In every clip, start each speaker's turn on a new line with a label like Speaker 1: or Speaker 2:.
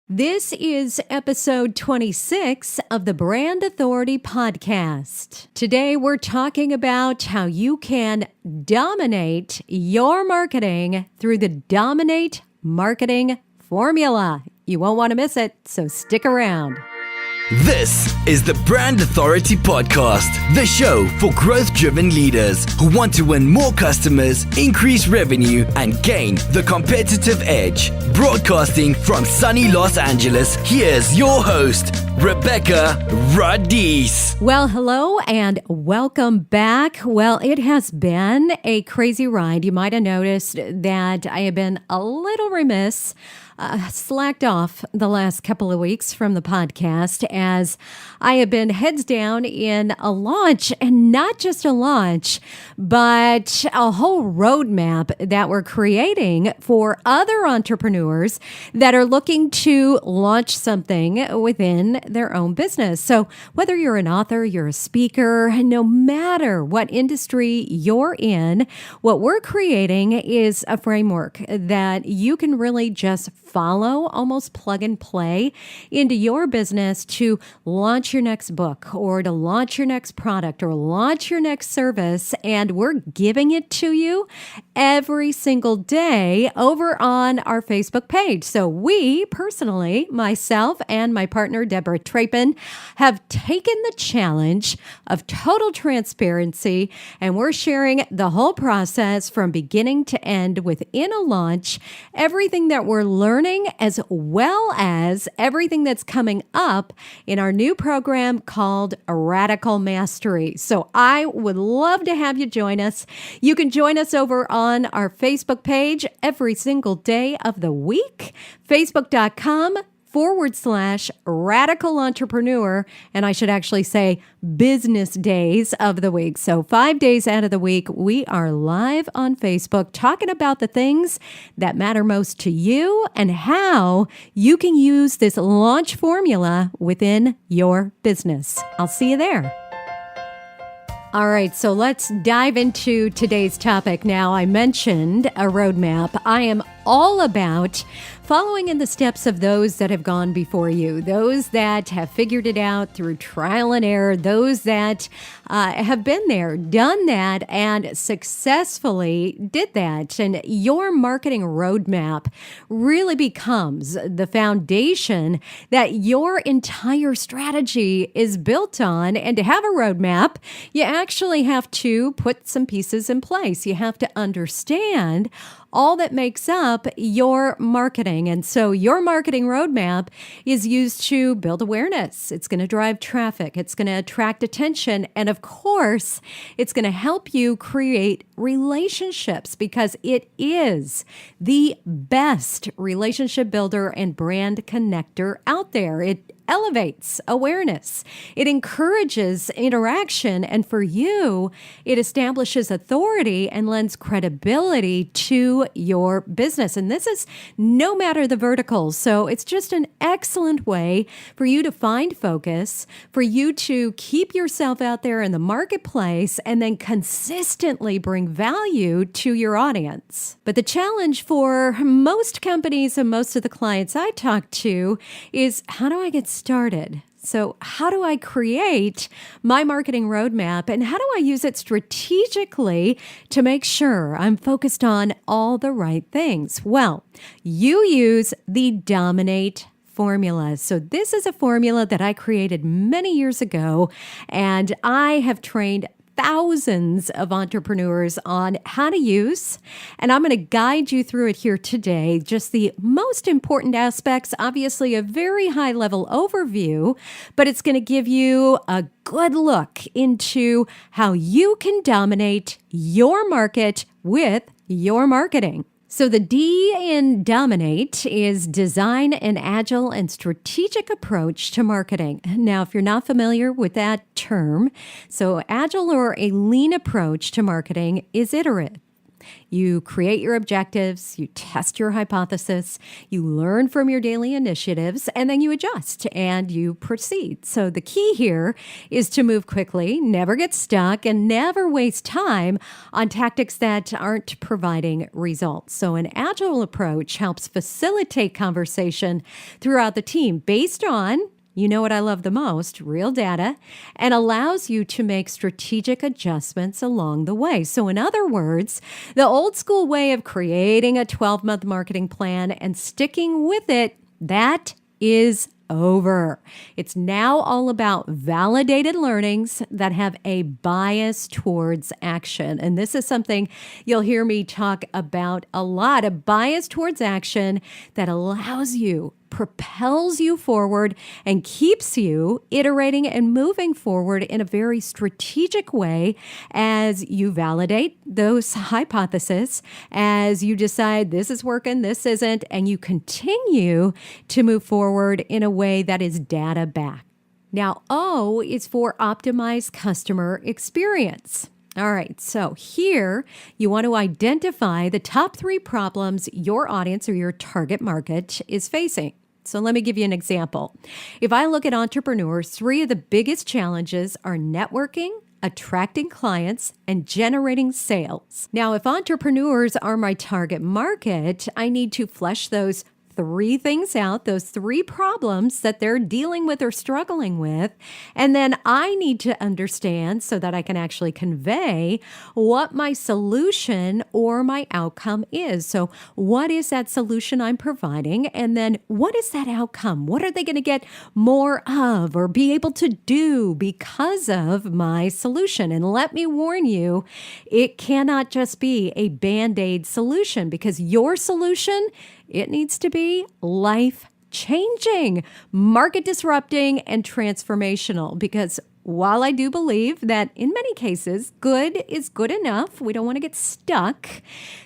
Speaker 1: This is episode 26 of the Brand Authority Podcast. Today, we're talking about how you can dominate your marketing through the Dominate Marketing Formula. You won't want to miss it, so stick around.
Speaker 2: This is the Brand Authority Podcast, the show for growth-driven leaders who want to win more customers, increase revenue, and gain the competitive edge. Broadcasting from sunny Los Angeles, here's your host, Rebecca Radice.
Speaker 1: Well, hello and welcome back. Well, it has been a crazy ride. You might have noticed that I have been a little remiss, slacked off the last couple of weeks from the podcast as I have been heads down in a launch, and not just a launch, but a whole roadmap that we're creating for other entrepreneurs that are looking to launch something within their own business. So whether you're an author, you're a speaker, no matter what industry you're in, what we're creating is a framework that you can really just follow, almost plug and play into your business to launch your next book or to launch your next product or launch your next service. And we're giving it to you every single day over on our Facebook page. So we personally, myself and my partner, Deborah Trapin, have taken the challenge of total transparency, and we're sharing the whole process from beginning to end within a launch, everything that we're learning, as well as everything that's coming up in our new program called Radical Mastery. So I would love to have you join us. You can join us over on our Facebook page every single day of the week, facebook.com/radical entrepreneur. And I should actually say business days of the week. So 5 days out of the week, we are live on Facebook talking about the things that matter most to you and how you can use this launch formula within your business. I'll see you there. All right, so let's dive into today's topic. Now, I mentioned a roadmap. I am all about following in the steps of those that have gone before you, those that have figured it out through trial and error, those that have been there, done that, and successfully did that. And your marketing roadmap really becomes the foundation that your entire strategy is built on. And to have a roadmap, you actually have to put some pieces in place. You have to understand all that makes up your marketing. And so your marketing roadmap is used to build awareness. It's going to drive traffic. It's going to attract attention. And of course, it's going to help you create relationships because it is the best relationship builder and brand connector out there. It elevates awareness. It encourages interaction. And for you, it establishes authority and lends credibility to your business. And this is no matter the verticals. So it's just an excellent way for you to find focus, for you to keep yourself out there in the marketplace, and then consistently bring value to your audience. But the challenge for most companies and most of the clients I talk to is, how do I get started? So how do I create my marketing roadmap, and how do I use it strategically to make sure I'm focused on all the right things? Well, you use the Dominate formula. So this is a formula that I created many years ago, and I have trained thousands of entrepreneurs on how to use, and I'm going to guide you through it here today. Just the most important aspects, obviously a very high level overview, but it's going to give you a good look into how you can dominate your market with your marketing. So the D in Dominate is design an agile and strategic approach to marketing. Now, if you're not familiar with that term, so agile or a lean approach to marketing is iterative. You create your objectives, you test your hypothesis, you learn from your daily initiatives, and then you adjust and you proceed. So the key here is to move quickly, never get stuck, and never waste time on tactics that aren't providing results. So an agile approach helps facilitate conversation throughout the team based on, you know what I love the most, real data, and allows you to make strategic adjustments along the way. So in other words, the old school way of creating a 12-month marketing plan and sticking with it, that is over. It's now all about validated learnings that have a bias towards action. And this is something you'll hear me talk about a lot, a bias towards action that allows you, propels you forward, and keeps you iterating and moving forward in a very strategic way as you validate those hypotheses, as you decide this is working, this isn't, and you continue to move forward in a way that is data backed. Now, O is for optimized customer experience. All right, so here you want to identify the top 3 problems your audience or your target market is facing. So let me give you an example. If I look at entrepreneurs, 3 of the biggest challenges are networking, attracting clients, and generating sales. Now, if entrepreneurs are my target market, I need to flesh those 3 things out, those 3 problems that they're dealing with or struggling with. And then I need to understand so that I can actually convey what my solution or my outcome is. So what is that solution I'm providing? And then what is that outcome? What are they going to get more of or be able to do because of my solution? And let me warn you, it cannot just be a Band-Aid solution, because your solution, it needs to be life-changing, market disrupting, and transformational. Because while I do believe that in many cases, good is good enough, we don't want to get stuck,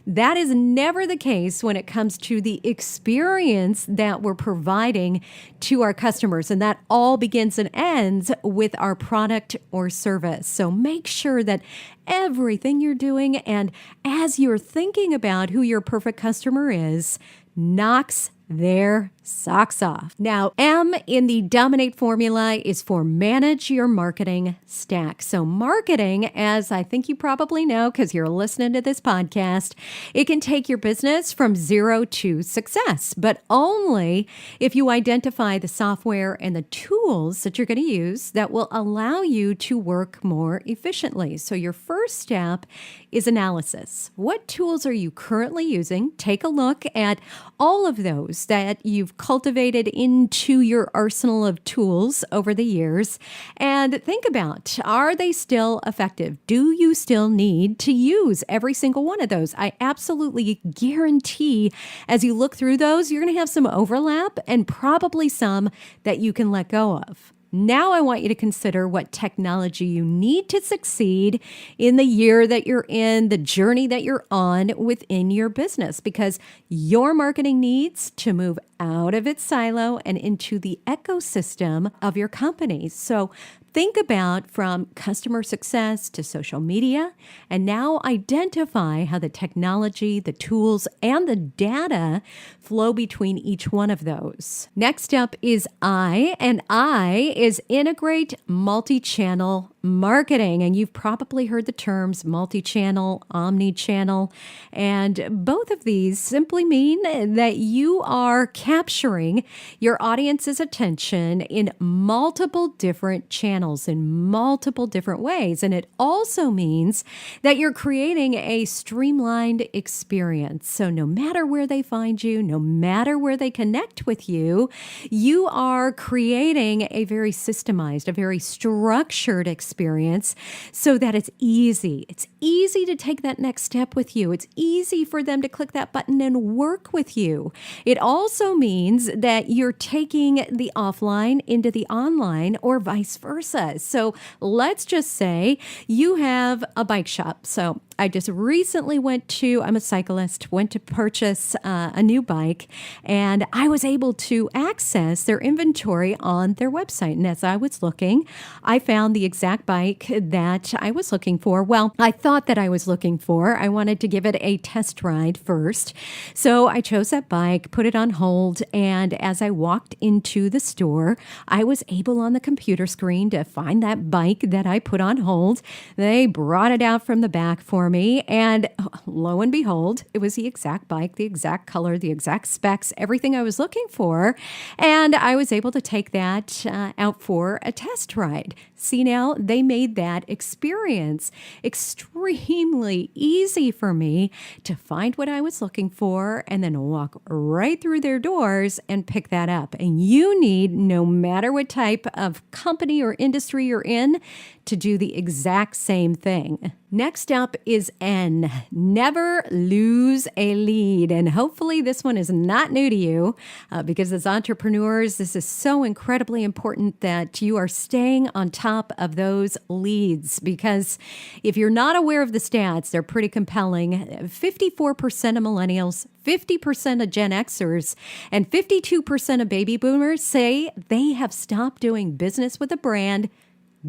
Speaker 1: that is never the case when it comes to the experience that we're providing to our customers. And that all begins and ends with our product or service. So make sure that everything you're doing, and as you're thinking about who your perfect customer is, knocks their socks off. Now, M in the Dominate formula is for manage your marketing stack. So marketing, as I think you probably know because you're listening to this podcast, it can take your business from 0 to success, but only if you identify the software and the tools that you're going to use that will allow you to work more efficiently. So your first step is analysis. What tools are you currently using? Take a look at all of those that you've cultivated into your arsenal of tools over the years, and think about, are they still effective? Do you still need to use every single one of those? I absolutely guarantee as you look through those, you're going to have some overlap and probably some that you can let go of. Now I want you to consider what technology you need to succeed in the year that you're in, the journey that you're on within your business, because your marketing needs to move out of its silo and into the ecosystem of your company. So think about from customer success to social media, and now identify how the technology, the tools, and the data flow between each one of those. Next up is I, and I is integrate multi-channel marketing. And you've probably heard the terms multi-channel, omni-channel, and both of these simply mean that you are capturing your audience's attention in multiple different channels, in multiple different ways. And it also means that you're creating a streamlined experience. So no matter where they find you, no matter where they connect with you, you are creating a very systemized, a very structured experience so that it's easy. It's easy to take that next step with you. It's easy for them to click that button and work with you. It also means that you're taking the offline into the online or vice versa. So let's just say you have a bike shop. So I just recently I'm a cyclist, went to purchase a new bike, and I was able to access their inventory on their website. And as I was looking, I found the exact exact bike that I was looking for. Well, I thought that I was looking for. I wanted to give it a test ride first. So I chose that bike, put it on hold, and as I walked into the store, I was able on the computer screen to find that bike that I put on hold. They brought it out from the back for me, and lo and behold, it was the exact bike, the exact color, the exact specs, everything I was looking for. And I was able to take that out for a test ride. See, now they made that experience extremely easy for me to find what I was looking for and then walk right through their doors and pick that up. And you need, no matter what type of company or industry you're in, to do the exact same thing. Next up is N. Never lose a lead. And hopefully this one is not new to you because as entrepreneurs, this is so incredibly important that you are staying on top of those leads. Because if you're not aware of the stats, they're pretty compelling. 54% of millennials, 50% of Gen Xers, and 52% of baby boomers say they have stopped doing business with a brand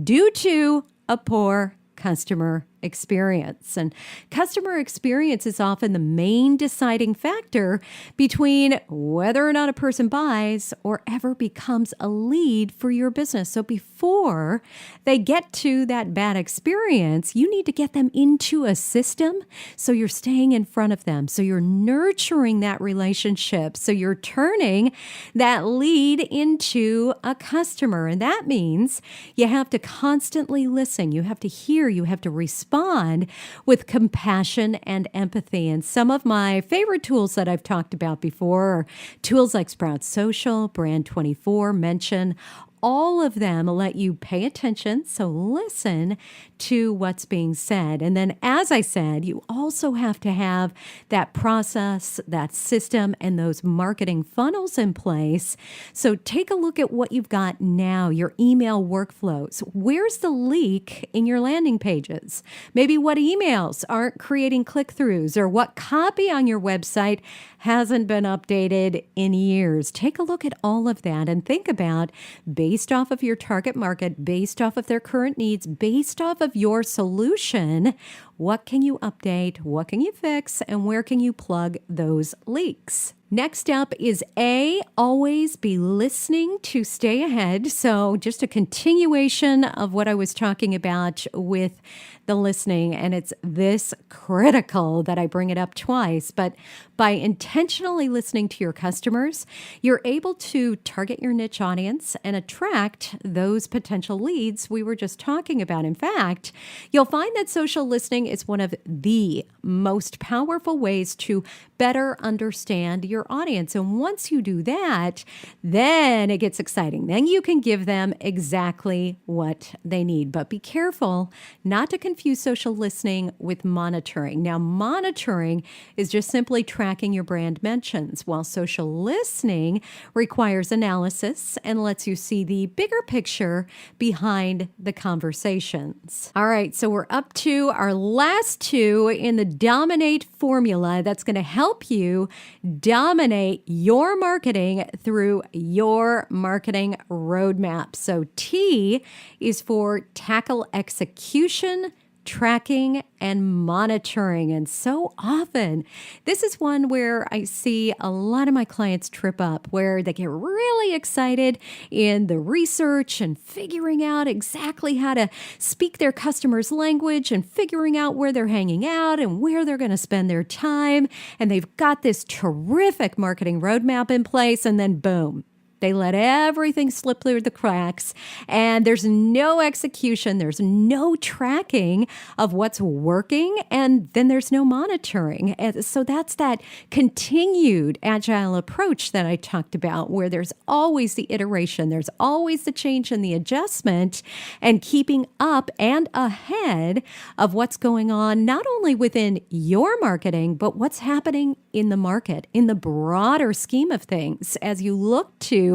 Speaker 1: due to a poor customer experience. And customer experience is often the main deciding factor between whether or not a person buys or ever becomes a lead for your business. So before they get to that bad experience, you need to get them into a system so you're staying in front of them. So you're nurturing that relationship. So you're turning that lead into a customer. And that means you have to constantly listen. You have to hear. You have to respond with compassion and empathy. And some of my favorite tools that I've talked about before are tools like Sprout Social, Brand24, Mention. All of them let you pay attention, so listen to what's being said. And then, as I said, you also have to have that process, that system, and those marketing funnels in place. So take a look at what you've got now, your email workflows. Where's the leak in your landing pages? Maybe what emails aren't creating click-throughs, or what copy on your website hasn't been updated in years. Take a look at all of that and think about, based off of your target market, based off of their current needs, based off of your solution, what can you update, what can you fix, and where can you plug those leaks? Next up is A, always be listening to stay ahead. So just a continuation of what I was talking about with the listening, and it's this critical that I bring it up twice, but by intentionally listening to your customers, you're able to target your niche audience and attract those potential leads we were just talking about. In fact, you'll find that social listening is one of the most powerful ways to better understand your audience. And once you do that, then it gets exciting. Then you can give them exactly what they need. But be careful not to confuse social listening with monitoring. Now, monitoring is just simply tracking your brand mentions, while social listening requires analysis and lets you see the bigger picture behind the conversations. All right, so we're up to our last two in the Dominate formula that's going to help you dominate your marketing through your marketing roadmap. So T is for tackle execution, tracking, and monitoring. And so often, this is one where I see a lot of my clients trip up, where they get really excited in the research and figuring out exactly how to speak their customers' language and figuring out where they're hanging out and where they're going to spend their time. And they've got this terrific marketing roadmap in place, and then boom, they let everything slip through the cracks, and there's no execution, there's no tracking of what's working, and then there's no monitoring. And so that's that continued agile approach that I talked about, where there's always the iteration, there's always the change and the adjustment, and keeping up and ahead of what's going on, not only within your marketing, but what's happening in the market, in the broader scheme of things, as you look to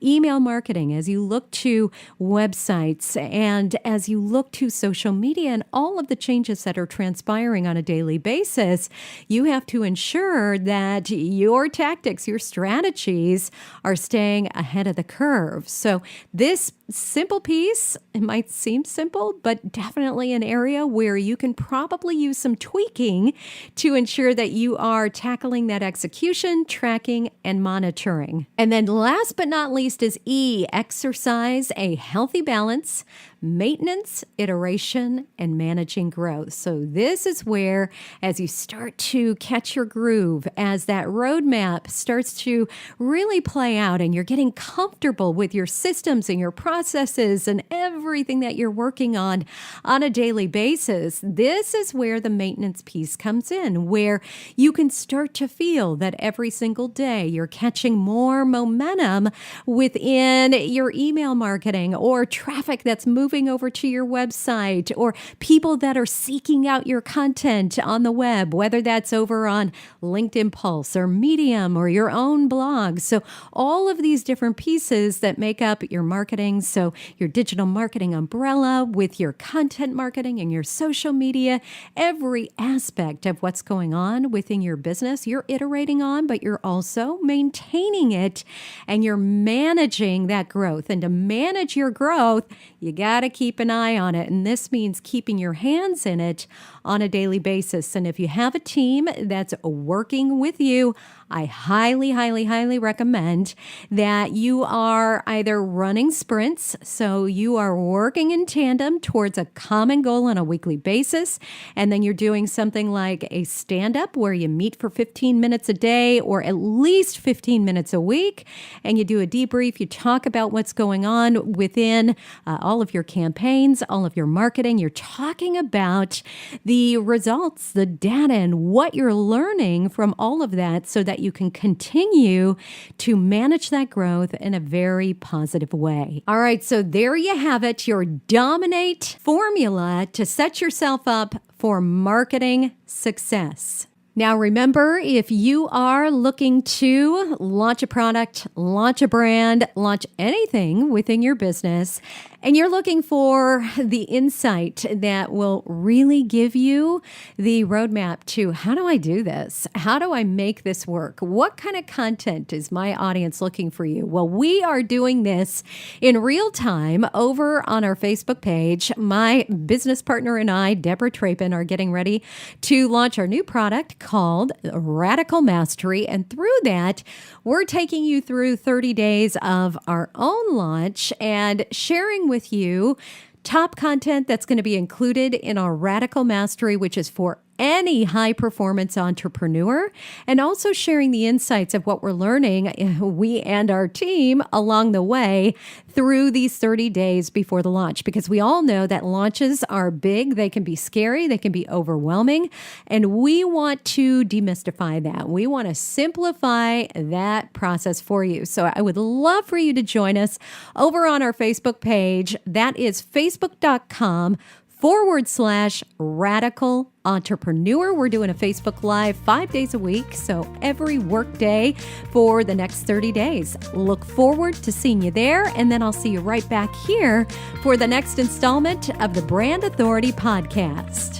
Speaker 1: email marketing, as you look to websites, and as you look to social media and all of the changes that are transpiring on a daily basis. You have to ensure that your tactics, your strategies are staying ahead of the curve. So this simple piece. It might seem simple, but definitely an area where you can probably use some tweaking to ensure that you are tackling that execution, tracking, and monitoring. And then last but not least is E, exercise a healthy balance, maintenance, iteration, and managing growth. So this is where, as you start to catch your groove, as that roadmap starts to really play out and you're getting comfortable with your systems and your processes and everything that you're working on a daily basis, this is where the maintenance piece comes in, where you can start to feel that every single day you're catching more momentum within your email marketing or traffic that's moving over to your website or people that are seeking out your content on the web, whether that's over on LinkedIn Pulse or Medium or your own blog. So all of these different pieces that make up your marketing. So your digital marketing umbrella with your content marketing and your social media, every aspect of what's going on within your business, you're iterating on, but you're also maintaining it and you're managing that growth. And to manage your growth, you got to keep an eye on it. And this means keeping your hands in it on a daily basis. And if you have a team that's working with you, I highly, highly, highly recommend that you are either running sprints, so you are working in tandem towards a common goal on a weekly basis, and then you're doing something like a stand-up where you meet for 15 minutes a day or at least 15 minutes a week, and you do a debrief, you talk about what's going on within all of your campaigns, all of your marketing, you're talking about the results, the data, and what you're learning from all of that so that you can continue to manage that growth in a very positive way. All right, so there you have it, your Dominate formula to set yourself up for marketing success. Now, remember, if you are looking to launch a product, launch a brand, launch anything within your business, and you're looking for the insight that will really give you the roadmap to how do I do this? How do I make this work? What kind of content is my audience looking for you? Well, we are doing this in real time over on our Facebook page. My business partner and I, Deborah Trapin, are getting ready to launch our new product called Radical Mastery. And through that, we're taking you through 30 days of our own launch and sharing with you top content that's going to be included in our Radical Mastery, which is for any high-performance entrepreneur, and also sharing the insights of what we're learning, we and our team, along the way through these 30 days before the launch. Because we all know that launches are big, they can be scary, they can be overwhelming, and we want to demystify that. We want to simplify that process for you. So I would love for you to join us over on our Facebook page. That is facebook.com/radical entrepreneur. We're doing a Facebook Live 5 days a week, so every work day for the next 30 days. Look forward to seeing you there, and then I'll see you right back here for the next installment of the Brand Authority Podcast.